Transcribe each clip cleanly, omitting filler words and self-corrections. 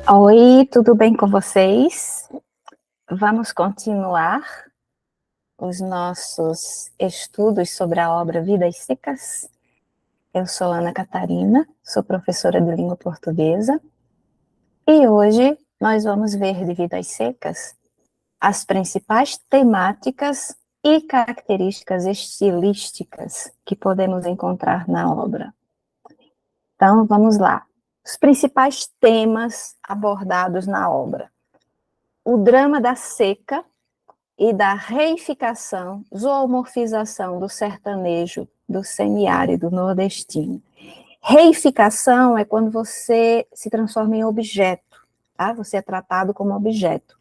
Oi, tudo bem com vocês? Vamos continuar os nossos estudos sobre a obra Vidas Secas. Eu sou Ana Catarina, sou professora de língua portuguesa e hoje nós vamos ver de Vidas Secas as principais temáticas e características estilísticas que podemos encontrar na obra. Então, vamos lá. Os principais temas abordados na obra: o drama da seca e da reificação, zoomorfização do sertanejo do semiárido nordestino. Reificação é quando você se transforma em objeto, tá? Você é tratado como objeto.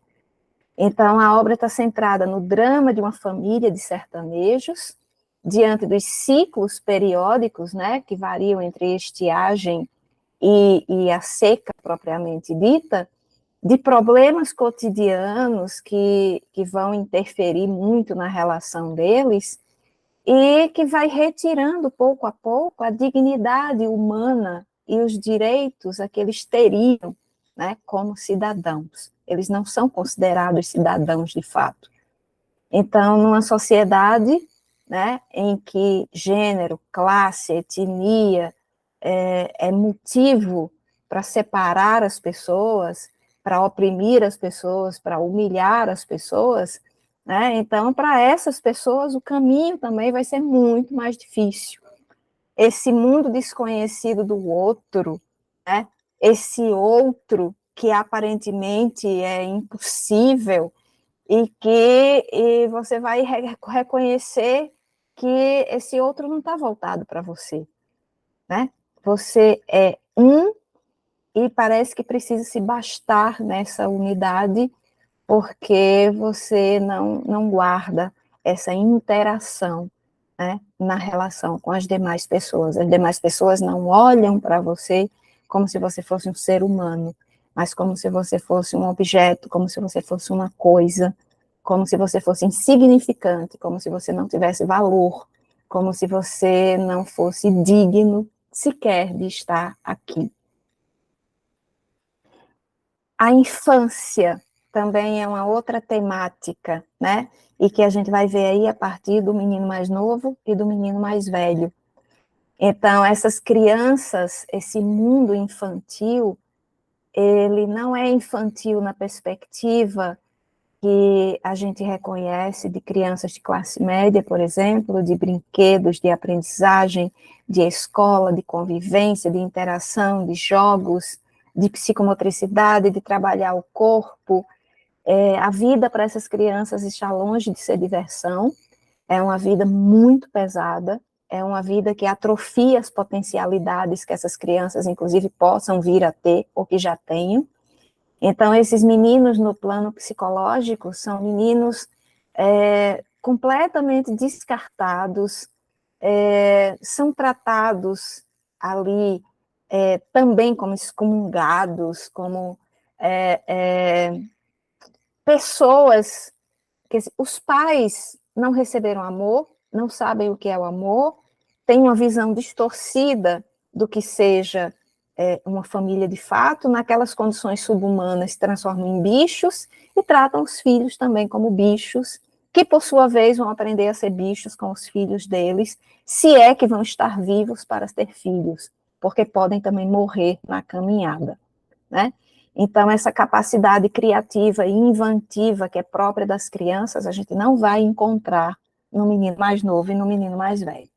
Então, a obra está centrada no drama de uma família de sertanejos, diante dos ciclos periódicos, né, que variam entre a estiagem e a seca propriamente dita, de problemas cotidianos que vão interferir muito na relação deles e que vai retirando pouco a pouco a dignidade humana e os direitos a que eles teriam, né, como cidadãos. Eles não são considerados cidadãos de fato. Então, numa sociedade, né, em que gênero, classe, etnia é motivo para separar as pessoas, para oprimir as pessoas, para humilhar as pessoas, né? Então, para essas pessoas, o caminho também vai ser muito mais difícil. Esse mundo desconhecido do outro, né? Esse outro que aparentemente é impossível e você vai reconhecer que esse outro não está voltado para você, né? Você é um e parece que precisa se bastar nessa unidade, porque você não guarda essa interação, né, na relação com as demais pessoas. As demais pessoas não olham para você como se você fosse um ser humano, mas como se você fosse um objeto, como se você fosse uma coisa, como se você fosse insignificante, como se você não tivesse valor, como se você não fosse digno sequer de estar aqui. A infância também é uma outra temática, né? E que a gente vai ver aí a partir do menino mais novo e do menino mais velho. Então, essas crianças, esse mundo infantil, ele não é infantil na perspectiva que a gente reconhece de crianças de classe média, por exemplo, de brinquedos, de aprendizagem, de escola, de convivência, de interação, de jogos, de psicomotricidade, de trabalhar o corpo. A vida para essas crianças está longe de ser diversão, é uma vida muito pesada, é uma vida que atrofia as potencialidades que essas crianças, inclusive, possam vir a ter ou que já tenham. Então, esses meninos, no plano psicológico, são meninos completamente descartados, são tratados ali também como excomungados, como pessoas que os pais não receberam amor, não sabem o que é o amor, têm uma visão distorcida do que seja uma família de fato, naquelas condições subhumanas se transformam em bichos e tratam os filhos também como bichos, que por sua vez vão aprender a ser bichos com os filhos deles, se é que vão estar vivos para ter filhos, porque podem também morrer na caminhada, né? Então, essa capacidade criativa e inventiva que é própria das crianças, a gente não vai encontrar no menino mais novo e no menino mais velho.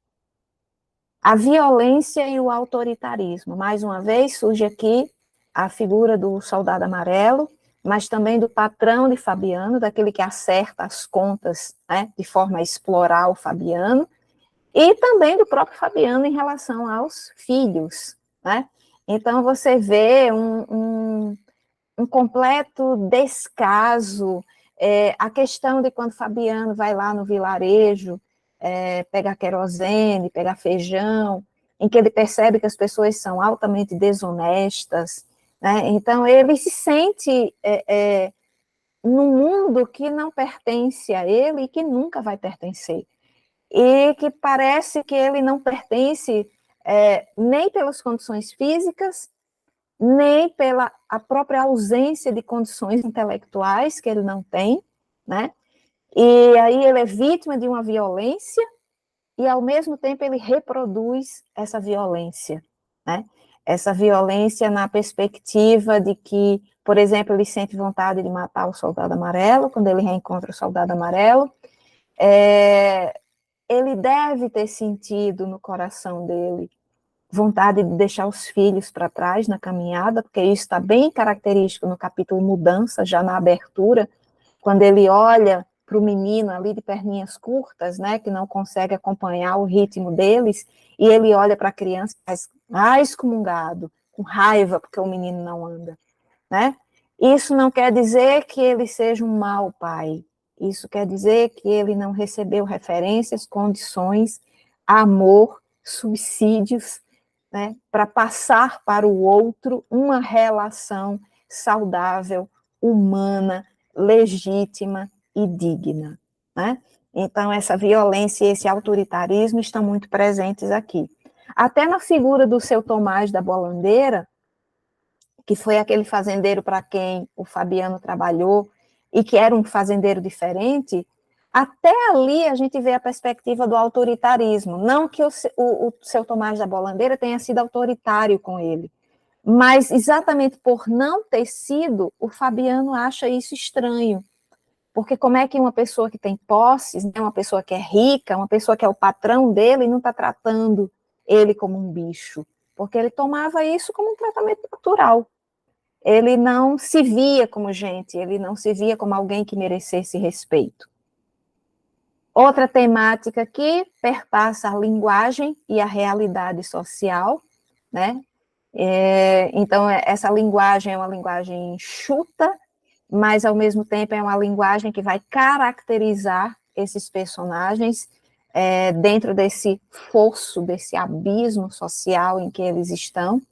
A violência e o autoritarismo. Mais uma vez, surge aqui a figura do soldado amarelo, mas também do patrão de Fabiano, daquele que acerta as contas, né, de forma a explorar o Fabiano, e também do próprio Fabiano em relação aos filhos, né? Então, você vê um completo descaso, a questão de quando Fabiano vai lá no vilarejo, pegar querosene, pegar feijão, em que ele percebe que as pessoas são altamente desonestas, né? Então ele se sente num mundo que não pertence a ele e que nunca vai pertencer, e que parece que ele não pertence nem pelas condições físicas, nem pela a própria ausência de condições intelectuais que ele não tem, né? E aí ele é vítima de uma violência e, ao mesmo tempo, ele reproduz essa violência, né? Essa violência na perspectiva de que, por exemplo, ele sente vontade de matar o soldado amarelo, quando ele reencontra o soldado amarelo, ele deve ter sentido no coração dele vontade de deixar os filhos para trás na caminhada, porque isso está bem característico no capítulo Mudança, já na abertura, quando ele olha para o menino ali de perninhas curtas, né, que não consegue acompanhar o ritmo deles, e ele olha para a criança excomungado, com raiva, porque o menino não anda, né? Isso não quer dizer que ele seja um mau pai, isso quer dizer que ele não recebeu referências, condições, amor, subsídios, né, para passar para o outro uma relação saudável, humana, legítima e digna, né? Então, essa violência e esse autoritarismo estão muito presentes aqui. Até na figura do seu Tomás da Bolandeira, que foi aquele fazendeiro para quem o Fabiano trabalhou, e que era um fazendeiro diferente, até ali a gente vê a perspectiva do autoritarismo. Não que o seu Tomás da Bolandeira tenha sido autoritário com ele, mas exatamente por não ter sido, o Fabiano acha isso estranho. Porque como é que uma pessoa que tem posses, né, uma pessoa que é rica, uma pessoa que é o patrão dele, não está tratando ele como um bicho? Porque ele tomava isso como um tratamento natural. Ele não se via como gente, ele não se via como alguém que merecesse respeito. Outra temática que perpassa a linguagem e a realidade social, né? Então, essa linguagem é uma linguagem enxuta, mas, ao mesmo tempo, é uma linguagem que vai caracterizar esses personagens dentro desse fosso, desse abismo social em que eles estão,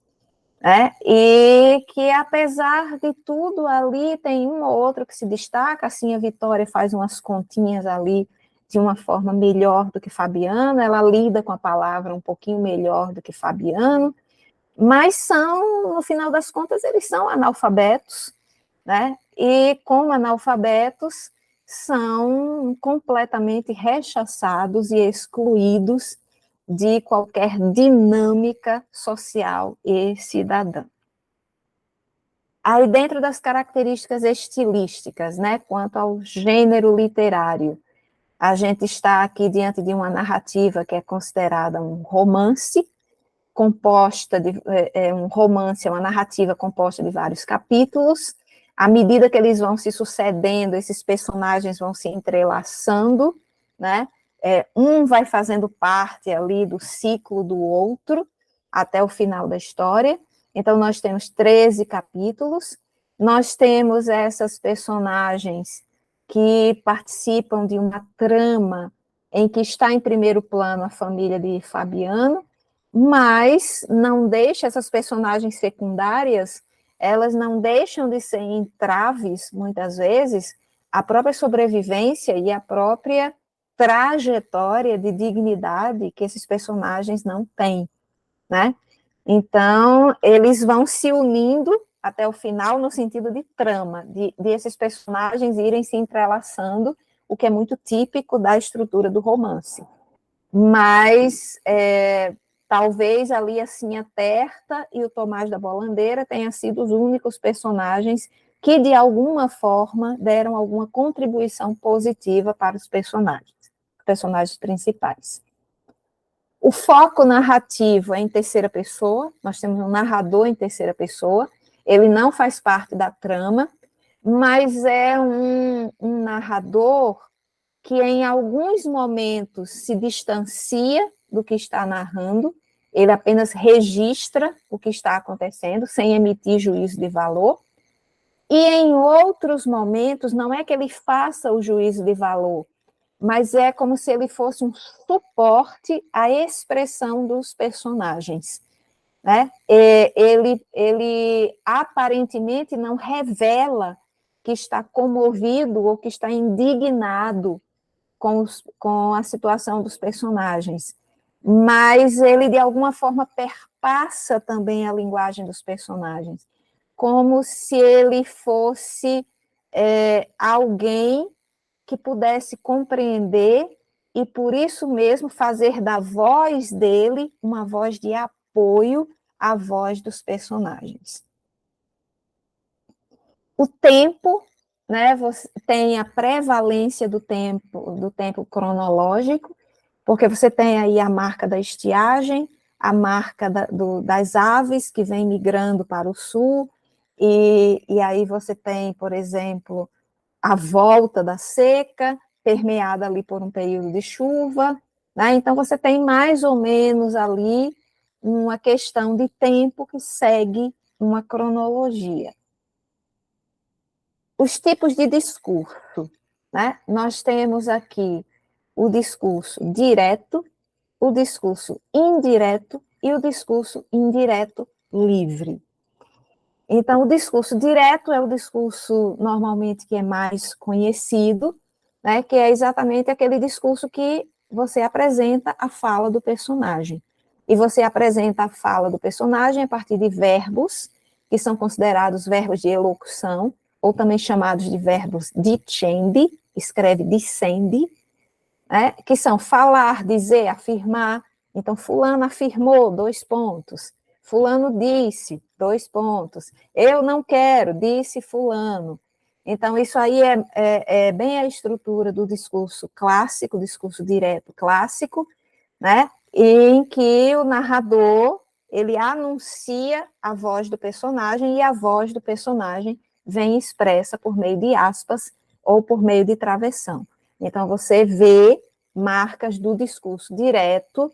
e que, apesar de tudo, ali tem um ou outro que se destaca, assim, a Vitória faz umas continhas ali de uma forma melhor do que Fabiano, ela lida com a palavra um pouquinho melhor do que Fabiano, mas são, no final das contas, eles são analfabetos, né? E como analfabetos, são completamente rechaçados e excluídos de qualquer dinâmica social e cidadã. Aí, dentro das características estilísticas, né, quanto ao gênero literário, a gente está aqui diante de uma narrativa que é considerada um romance, um romance é uma narrativa composta de vários capítulos. À medida que eles vão se sucedendo, esses personagens vão se entrelaçando, né? Um vai fazendo parte ali do ciclo do outro, até o final da história. Então, nós temos 13 capítulos, nós temos essas personagens que participam de uma trama em que está em primeiro plano a família de Fabiano, mas não deixa essas personagens secundárias, elas não deixam de ser entraves, muitas vezes, a própria sobrevivência e a própria trajetória de dignidade que esses personagens não têm, né? Então, eles vão se unindo até o final no sentido de trama, de esses personagens irem se entrelaçando, o que é muito típico da estrutura do romance. Mas talvez ali assim a Terta e o Tomás da Bolandeira tenham sido os únicos personagens que de alguma forma deram alguma contribuição positiva para os personagens principais. O foco narrativo é em terceira pessoa, nós temos um narrador em terceira pessoa, ele não faz parte da trama, mas é um narrador que em alguns momentos se distancia do que está narrando, ele apenas registra o que está acontecendo, sem emitir juízo de valor, e em outros momentos, não é que ele faça o juízo de valor, mas é como se ele fosse um suporte à expressão dos personagens, né? Ele aparentemente não revela que está comovido ou que está indignado com a situação dos personagens, mas ele, de alguma forma, perpassa também a linguagem dos personagens, como se ele fosse alguém que pudesse compreender e, por isso mesmo, fazer da voz dele uma voz de apoio à voz dos personagens. O tempo, né, você tem a prevalência do tempo cronológico, porque você tem aí a marca da estiagem, a marca das aves que vêm migrando para o sul, e aí você tem, por exemplo, a volta da seca, permeada ali por um período de chuva, né? Então você tem mais ou menos ali uma questão de tempo que segue uma cronologia. Os tipos de discurso, né? Nós temos aqui o discurso direto, o discurso indireto e o discurso indireto livre. Então, o discurso direto é o discurso normalmente que é mais conhecido, né, que é exatamente aquele discurso que você apresenta a fala do personagem. E você apresenta a fala do personagem a partir de verbos, que são considerados verbos de elocução, ou também chamados de verbos dicendi, escreve dicendi, né, que são falar, dizer, afirmar. Então, fulano afirmou, 2 pontos. Fulano disse, 2 pontos. Eu não quero, disse fulano. Então, isso aí é bem a estrutura do discurso clássico, discurso direto clássico, né, em que o narrador, ele anuncia a voz do personagem e a voz do personagem vem expressa por meio de aspas ou por meio de travessão. Então, você vê marcas do discurso direto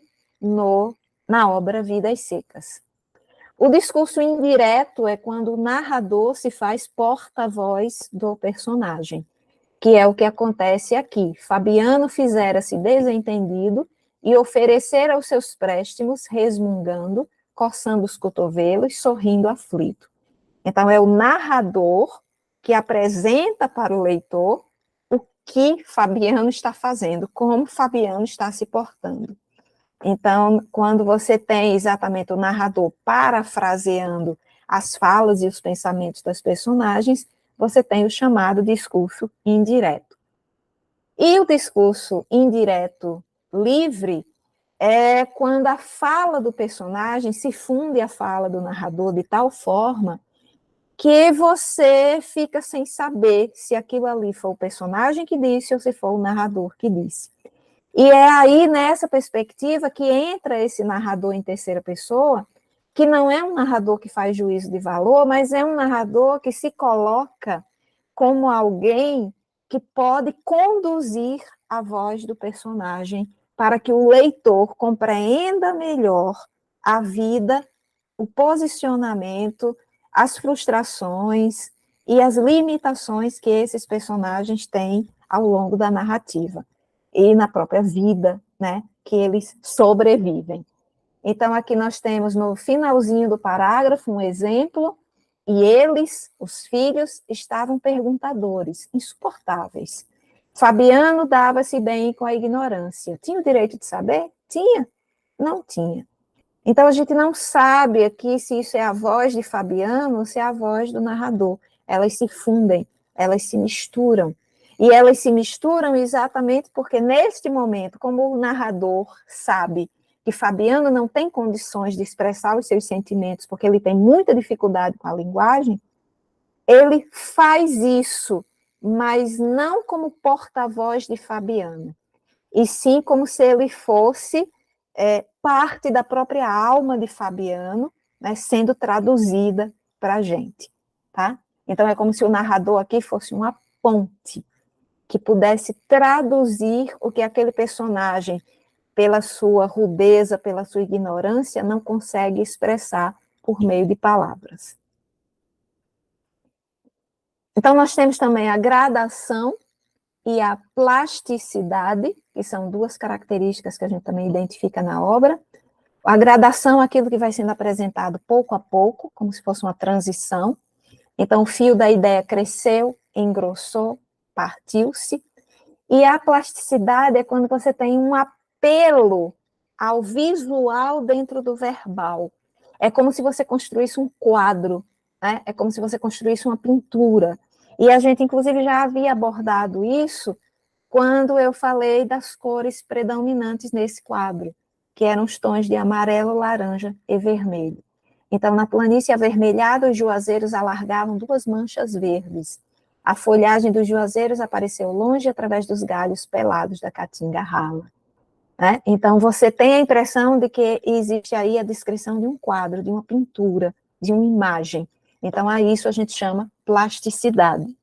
na obra Vidas Secas. O discurso indireto é quando o narrador se faz porta-voz do personagem, que é o que acontece aqui. Fabiano fizera-se desentendido e oferecera os seus préstimos, resmungando, coçando os cotovelos, sorrindo aflito. Então, é o narrador que apresenta para o leitor o que Fabiano está fazendo, como Fabiano está se portando. Então, quando você tem exatamente o narrador parafraseando as falas e os pensamentos das personagens, você tem o chamado discurso indireto. E o discurso indireto livre é quando a fala do personagem se funde à fala do narrador de tal forma que você fica sem saber se aquilo ali foi o personagem que disse ou se foi o narrador que disse. E é aí, nessa perspectiva, que entra esse narrador em terceira pessoa, que não é um narrador que faz juízo de valor, mas é um narrador que se coloca como alguém que pode conduzir a voz do personagem para que o leitor compreenda melhor a vida, o posicionamento, as frustrações e as limitações que esses personagens têm ao longo da narrativa e na própria vida, né, que eles sobrevivem. Então, aqui nós temos no finalzinho do parágrafo um exemplo, e eles, os filhos, estavam perguntadores, insuportáveis. Fabiano dava-se bem com a ignorância. Tinha o direito de saber? Tinha? Não tinha. Então, a gente não sabe aqui se isso é a voz de Fabiano ou se é a voz do narrador. Elas se fundem, elas se misturam. E elas se misturam exatamente porque, neste momento, como o narrador sabe que Fabiano não tem condições de expressar os seus sentimentos, porque ele tem muita dificuldade com a linguagem, ele faz isso, mas não como porta-voz de Fabiano, e sim como se ele fosse parte da própria alma de Fabiano, né, sendo traduzida para a gente, tá? Então, é como se o narrador aqui fosse uma ponte que pudesse traduzir o que aquele personagem, pela sua rudeza, pela sua ignorância, não consegue expressar por meio de palavras. Então, nós temos também a gradação e a plasticidade, que são duas características que a gente também identifica na obra. A gradação é aquilo que vai sendo apresentado pouco a pouco, como se fosse uma transição. Então, o fio da ideia cresceu, engrossou, partiu-se. E a plasticidade é quando você tem um apelo ao visual dentro do verbal. É como se você construísse um quadro, né? É como se você construísse uma pintura. E a gente, inclusive, já havia abordado isso quando eu falei das cores predominantes nesse quadro, que eram os tons de amarelo, laranja e vermelho. Então, na planície avermelhada, os juazeiros alargavam duas manchas verdes. A folhagem dos juazeiros apareceu longe através dos galhos pelados da caatinga rala. Né? Então, você tem a impressão de que existe aí a descrição de um quadro, de uma pintura, de uma imagem. Então, a isso a gente chama plasticidade.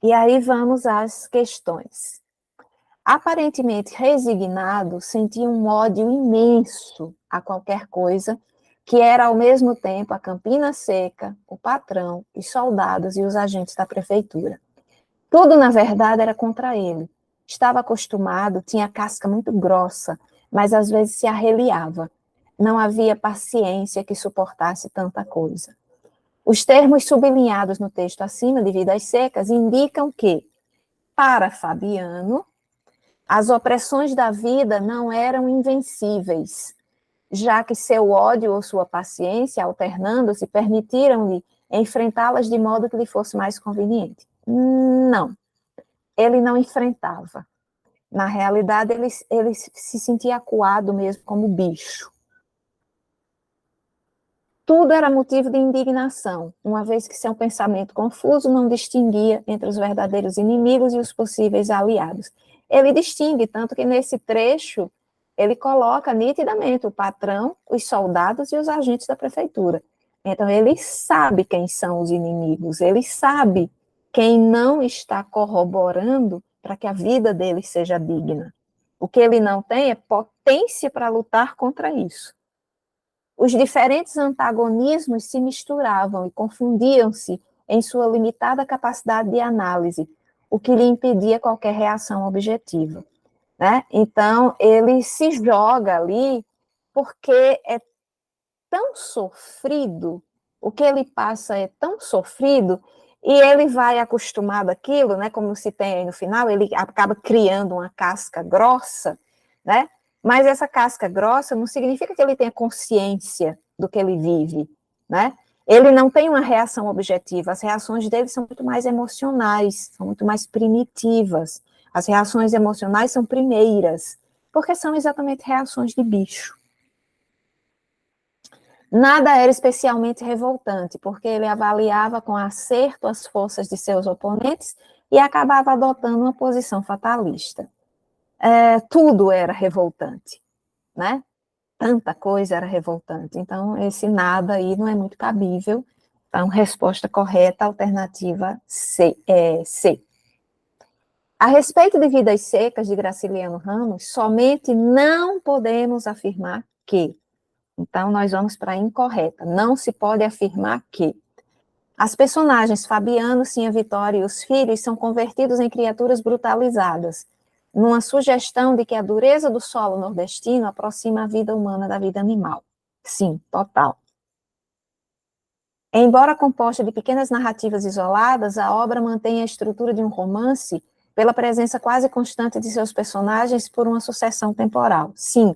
E aí vamos às questões. Aparentemente resignado, sentia um ódio imenso a qualquer coisa que era ao mesmo tempo a campina seca, o patrão, os soldados e os agentes da prefeitura. Tudo, na verdade, era contra ele. Estava acostumado, tinha casca muito grossa, mas às vezes se arreliava. Não havia paciência que suportasse tanta coisa. Os termos sublinhados no texto acima de Vidas Secas indicam que, para Fabiano, as opressões da vida não eram invencíveis, já que seu ódio ou sua paciência, alternando-se, permitiram-lhe enfrentá-las de modo que lhe fosse mais conveniente. Não, ele não enfrentava. Na realidade, ele se sentia acuado mesmo como bicho. Tudo era motivo de indignação, uma vez que seu pensamento confuso não distinguia entre os verdadeiros inimigos e os possíveis aliados. Ele distingue, tanto que nesse trecho ele coloca nitidamente o patrão, os soldados e os agentes da prefeitura. Então, ele sabe quem são os inimigos, ele sabe quem não está corroborando para que a vida dele seja digna. O que ele não tem é potência para lutar contra isso. Os diferentes antagonismos se misturavam e confundiam-se em sua limitada capacidade de análise, o que lhe impedia qualquer reação objetiva. Né? Então, ele se joga ali porque é tão sofrido, o que ele passa é tão sofrido, e ele vai acostumado àquilo, né, como se tem aí no final, ele acaba criando uma casca grossa, né, mas essa casca grossa não significa que ele tenha consciência do que ele vive, né, ele não tem uma reação objetiva, as reações dele são muito mais emocionais, são muito mais primitivas, as reações emocionais são primeiras, porque são exatamente reações de bicho. Nada era especialmente revoltante, porque ele avaliava com acerto as forças de seus oponentes e acabava adotando uma posição fatalista. Tudo era revoltante, né? Tanta coisa era revoltante. Então, esse nada aí não é muito cabível. Então, resposta correta, alternativa C. C. A respeito de Vidas Secas, de Graciliano Ramos, somente não podemos afirmar que. Então, nós vamos para a incorreta. Não se pode afirmar que as personagens Fabiano, Sinha Vitória e os filhos são convertidos em criaturas brutalizadas, numa sugestão de que a dureza do solo nordestino aproxima a vida humana da vida animal. Sim, total. Embora composta de pequenas narrativas isoladas, a obra mantém a estrutura de um romance pela presença quase constante de seus personagens por uma sucessão temporal. Sim,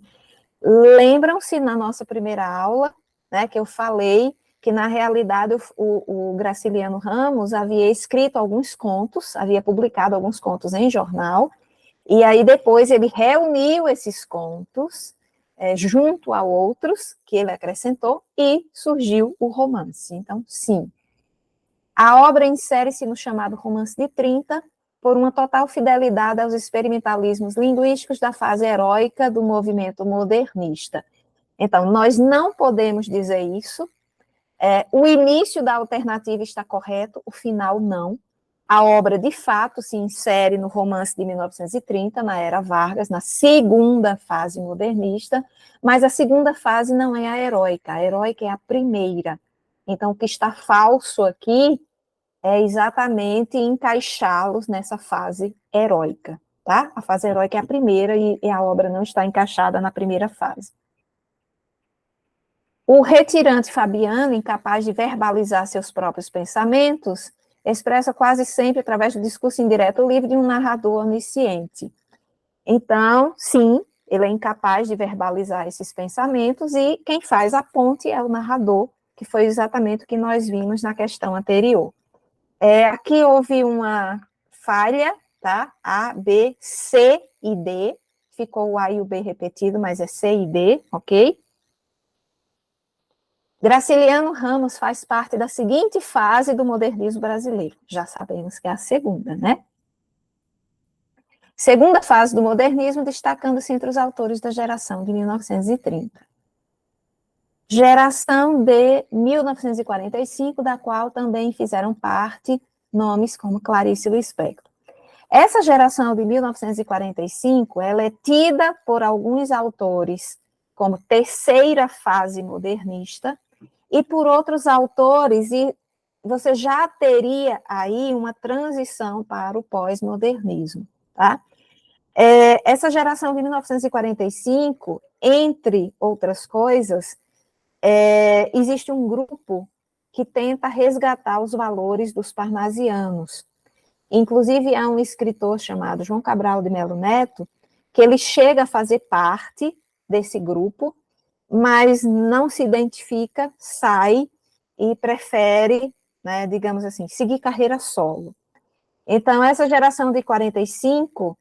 lembram-se na nossa primeira aula, né, que eu falei que, na realidade, o Graciliano Ramos havia escrito alguns contos, havia publicado alguns contos em jornal, e aí depois ele reuniu esses contos junto a outros que ele acrescentou e surgiu o romance. Então, sim. A obra insere-se no chamado romance de 30, por uma total fidelidade aos experimentalismos linguísticos da fase heróica do movimento modernista. Então, nós não podemos dizer isso. O início da alternativa está correto, o final não. A obra, de fato, se insere no romance de 1930, na Era Vargas, na segunda fase modernista, mas a segunda fase não é a heróica é a primeira. Então, o que está falso aqui é exatamente encaixá-los nessa fase heróica, tá? A fase heróica é a primeira e a obra não está encaixada na primeira fase. O retirante Fabiano, incapaz de verbalizar seus próprios pensamentos, expressa quase sempre através do discurso indireto livre de um narrador onisciente. Então, sim, Ele é incapaz de verbalizar esses pensamentos e quem faz a ponte é o narrador, que foi exatamente o que nós vimos na questão anterior. Aqui houve uma falha, tá? A, B, C e D. Ficou o A e o B repetido, mas é C e D, ok? Graciliano Ramos faz parte da seguinte fase do modernismo brasileiro. Já sabemos que é a segunda, né? Segunda fase do modernismo, destacando-se entre os autores da geração de 1930. Geração de 1945, da qual também fizeram parte nomes como Clarice Lispector. Essa geração de 1945, ela é tida por alguns autores como terceira fase modernista, e por outros autores, e você já teria aí uma transição para o pós-modernismo, tá? Essa geração de 1945, entre outras coisas, existe um grupo que tenta resgatar os valores dos parnasianos. Inclusive, há um escritor chamado João Cabral de Melo Neto, que ele chega a fazer parte desse grupo, mas não se identifica, sai e prefere, né, digamos assim, seguir carreira solo. Então, essa geração de 45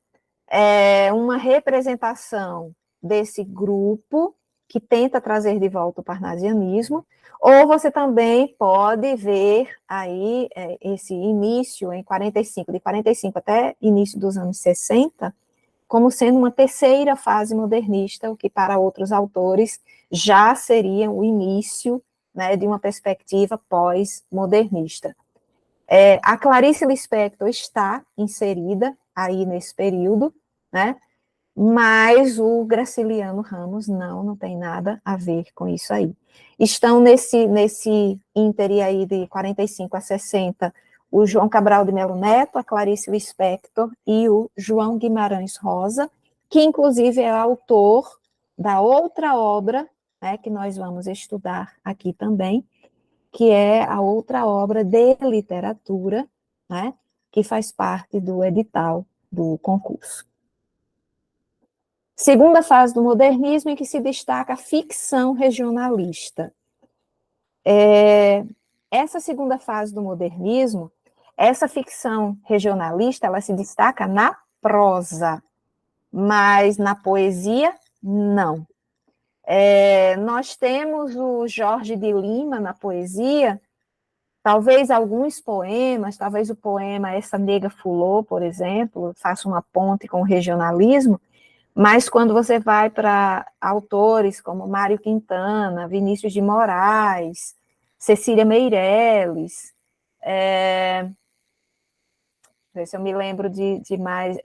é uma representação desse grupo que tenta trazer de volta o parnasianismo, ou você também pode ver aí esse início em 45, de 45 até início dos anos 60, como sendo uma terceira fase modernista, o que para outros autores já seria o início, né, de uma perspectiva pós-modernista. A Clarice Lispector está inserida aí nesse período, né, mas o Graciliano Ramos não tem nada a ver com isso aí. Estão nesse íntere aí de 45 a 60, o João Cabral de Melo Neto, a Clarice Lispector e o João Guimarães Rosa, que inclusive é autor da outra obra, né, que nós vamos estudar aqui também, que é a outra obra de literatura, né, que faz parte do edital do concurso. Segunda fase do modernismo, em que se destaca a ficção regionalista. Essa segunda fase do modernismo, essa ficção regionalista, ela se destaca na prosa, mas na poesia, não. Nós temos o Jorge de Lima na poesia, talvez alguns poemas, talvez o poema Essa Nega Fulô, por exemplo, faça uma ponte com o regionalismo, mas quando você vai para autores como Mário Quintana, Vinícius de Moraes, Cecília Meirelles, ver se eu me lembro de mais,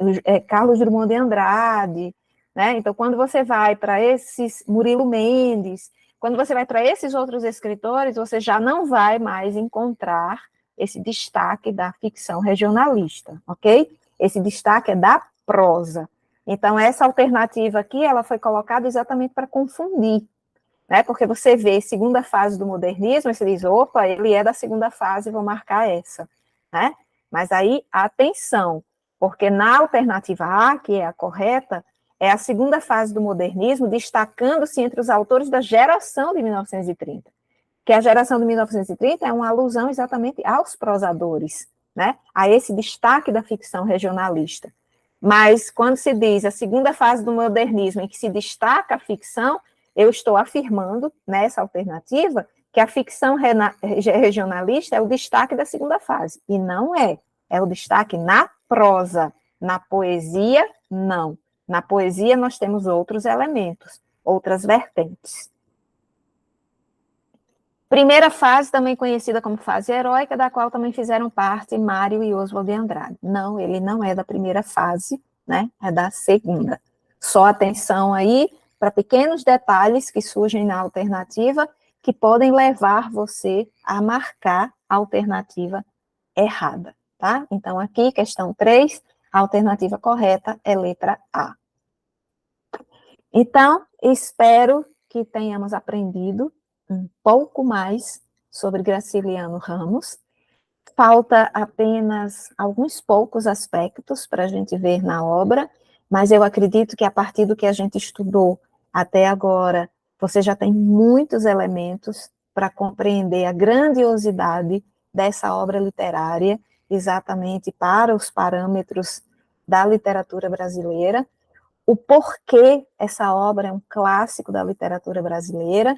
Carlos Drummond de Andrade, né? Então, quando você vai para esses, Murilo Mendes, quando você vai para esses outros escritores, você já não vai mais encontrar esse destaque da ficção regionalista, ok? Esse destaque é da prosa. Então, essa alternativa aqui, ela foi colocada exatamente para confundir, né? Porque você vê segunda fase do modernismo, e você diz, opa, ele é da segunda fase, vou marcar essa, né? Mas aí, atenção, porque na alternativa A, que é a correta, é a segunda fase do modernismo, destacando-se entre os autores da geração de 1930, que a geração de 1930 é uma alusão exatamente aos prosadores, né? A esse destaque da ficção regionalista. Mas quando se diz a segunda fase do modernismo em que se destaca a ficção, eu estou afirmando nessa alternativa que a ficção regionalista é o destaque da segunda fase, e não é. É o destaque na prosa. Na poesia, não. Na poesia, nós temos outros elementos, outras vertentes. Primeira fase, também conhecida como fase heróica, da qual também fizeram parte Mário e Oswald de Andrade. Não, ele não é da primeira fase, né? É da segunda. Só atenção aí para pequenos detalhes que surgem na alternativa que podem levar você a marcar a alternativa errada, tá? Então, aqui, questão 3, a alternativa correta é letra A. Então, espero que tenhamos aprendido um pouco mais sobre Graciliano Ramos. Falta apenas alguns poucos aspectos para a gente ver na obra, mas eu acredito que a partir do que a gente estudou até agora, você já tem muitos elementos para compreender a grandiosidade dessa obra literária, exatamente para os parâmetros da literatura brasileira, o porquê essa obra é um clássico da literatura brasileira,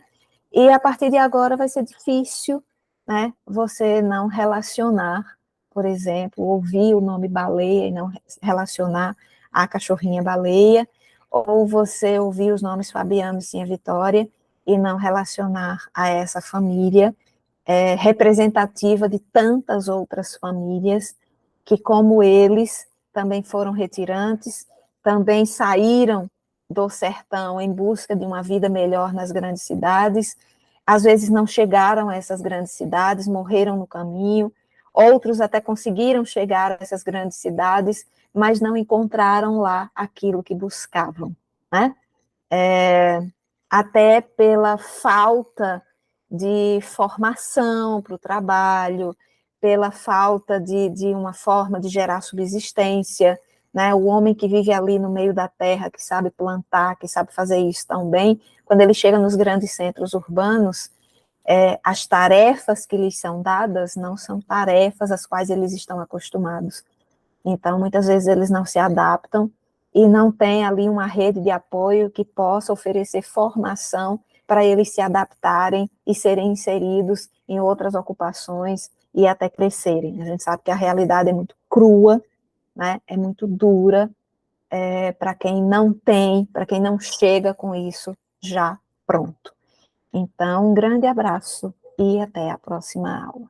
e a partir de agora vai ser difícil, né, você não relacionar, por exemplo, ouvir o nome baleia e não relacionar a cachorrinha baleia, ou você ouvir os nomes Fabiano e Sim Vitória e não relacionar a essa família representativa de tantas outras famílias que, como eles, também foram retirantes, também saíram do sertão em busca de uma vida melhor nas grandes cidades, às vezes não chegaram a essas grandes cidades, morreram no caminho, outros até conseguiram chegar a essas grandes cidades, mas não encontraram lá aquilo que buscavam, né? Até pela falta de formação para o trabalho, pela falta de uma forma de gerar subsistência, né? O homem que vive ali no meio da terra, que sabe plantar, que sabe fazer isso tão bem, quando ele chega nos grandes centros urbanos, as tarefas que lhes são dadas não são tarefas às quais eles estão acostumados. Então, muitas vezes eles não se adaptam e não tem ali uma rede de apoio que possa oferecer formação para eles se adaptarem e serem inseridos em outras ocupações e até crescerem. A gente sabe que a realidade é muito crua, né? É muito dura para quem não tem, para quem não chega com isso já pronto. Então, um grande abraço e até a próxima aula.